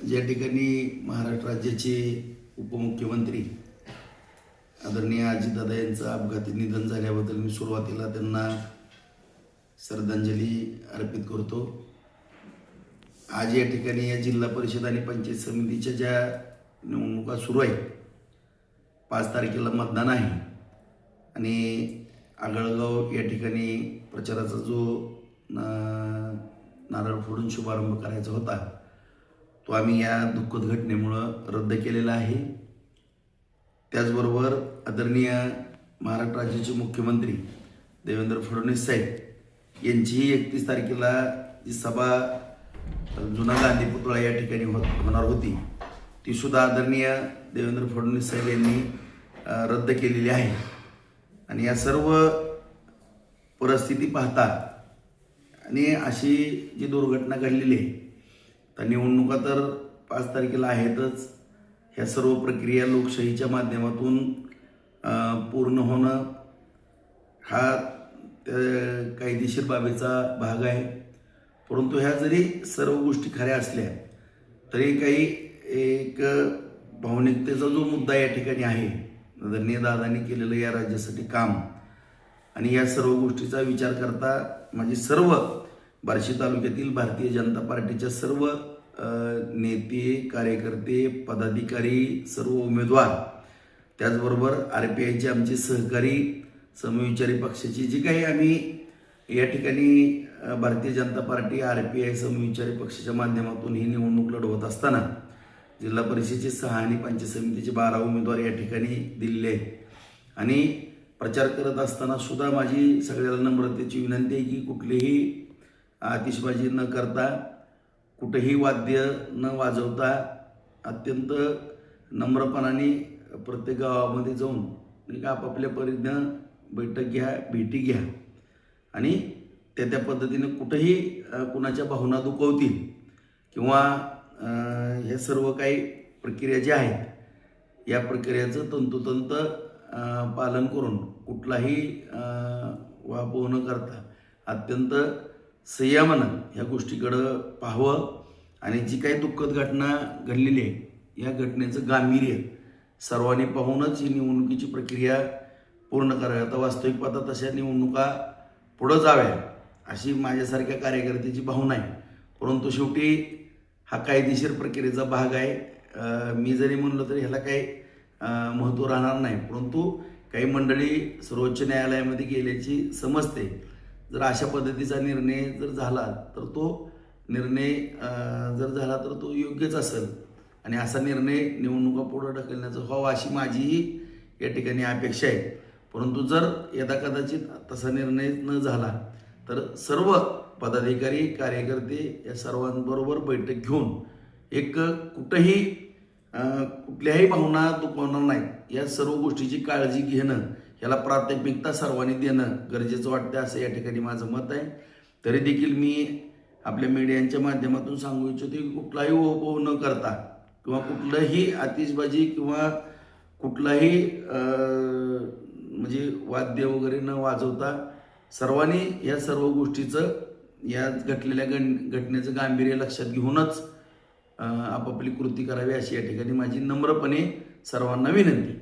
ज्या ठिकाणी महाराष्ट्र राज्याचे उपमुख्यमंत्री आदरणीय अजितदादा यांचं अपघाती निधन झाल्याबद्दल मी सुरुवातीला त्यांना श्रद्धांजली अर्पित करतो। आज या ठिकाणी या जिल्हा परिषद आणि पंचायत समितीच्या ज्या निवडणुका सुरू आहेत, 5 तारखेला मतदान आहे आणि आगळगाव या ठिकाणी प्रचाराचा जो नारळ फोडून शुभारंभ करायचा होता तो आम्ही या दुःखद घटनेमुळं रद्द केलेला आहे। त्याचबरोबर आदरणीय महाराष्ट्र राज्याचे मुख्यमंत्री देवेंद्र फडणवीस साहेब यांचीही 31 तारखेला जी सभा जुना गांधी पुतळा या ठिकाणी होणार होती ती सुद्धा आदरणीय देवेंद्र फडणवीस साहेब यांनी रद्द केलेली आहे। आणि या सर्व परिस्थिती पाहता आणि अशी जी दुर्घटना घडलेली आहे तर निवडणुका तर 5 तारखेला आहेतच। ह्या सर्व प्रक्रिया लोकशाहीच्या माध्यमातून पूर्ण होणं हा कायदेशीर बाबीचा भाग आहे। परंतु ह्या जरी सर्व गोष्टी खऱ्या असल्या तरी काही एक भावनिकतेचा जो मुद्दा या ठिकाणी आहे, आदरणीय दादांनी केलेलं या राज्यासाठी काम आणि या सर्व गोष्टीचा विचार करता माझे सर्व बार्शी तालुक्यातील भारतीय जनता पार्टीच्या सर्व नेते, कार्यकर्ते, पदाधिकारी, सर्व उमेदवार, त्याचबरोबर RPIचे आमचे सहकारी समविचारी पक्षाची जी काही आम्ही या ठिकाणी भारतीय जनता पार्टी RPI समविचारी पक्षाच्या माध्यमातून ही निवडणूक लढवत असताना जिल्हा परिषदेचे 6 आणि पंचायत समितीचे 12 उमेदवार या ठिकाणी दिलेले आहेत आणि प्रचार करत असताना सुद्धा माझी सगळ्याला नम्रतेची विनंती आहे की कुठलीही आतिषबाजी न करता, कुठेही वाद्य न वाजवता अत्यंत नम्रपणाने प्रत्येक गावामध्ये जाऊन आपापल्या परीनं बैठक घ्या, भेटी घ्या आणि त्या पद्धतीने कुठेही कुणाच्या भावना दुखवतील किंवा हे सर्व काही प्रक्रिया ज्या आहेत या प्रक्रियेचं तंतोतंत पालन करून कुठलाही वापव न करता अत्यंत संयमानं ह्या गोष्टीकडं पाहावं आणि जी काही दुःखद घटना घडलेली आहे या घटनेचं गांभीर्य सर्वांनी पाहूनच ही निवडणुकीची प्रक्रिया पूर्ण करावी। आता वास्तविक पाहता तशा निवडणुका पुढं जाव्या अशी माझ्यासारख्या कार्यकर्त्याची भावना आहे। परंतु शेवटी हा कायदेशीर प्रक्रियेचा भाग आहे। मी जरी म्हणलं तरी ह्याला काही महत्त्व राहणार नाही, परंतु काही मंडळी सर्वोच्च न्यायालयामध्ये गेल्याची समजते। जर अशा पद्धतीचा निर्णय जर झाला तर तो निर्णय योग्यच असेल आणि असा निर्णय निवडणुका पुढे ढकलण्याचा व्हावा अशी माझीही या ठिकाणी अपेक्षा आहे। परंतु जर यदाकदाचित तसा निर्णय न झाला तर सर्व पदाधिकारी, कार्यकर्ते या सर्वांबरोबर बैठक घेऊन एक कुठल्याही भावना दुखवणार नाहीत या सर्व गोष्टीची काळजी घेणं, याला प्राथमिकता सर्वांनी देणं गरजेचं वाटतं असं या ठिकाणी माझं मत आहे। तरी देखील मी आपल्या मीडियांच्या माध्यमातून सांगू इच्छितो की कुठलाही ओघ न करता किंवा कुठलंही आतिषबाजी किंवा कुठलाही म्हणजे वाद्य वगैरे न वाजवता सर्वांनी या सर्व गोष्टीचं या घडलेल्या घटनेचं गांभीर्य लक्षात घेऊनच आपापली कृती करावी अशी या ठिकाणी माझी नम्रपणे सर्वांना विनंती।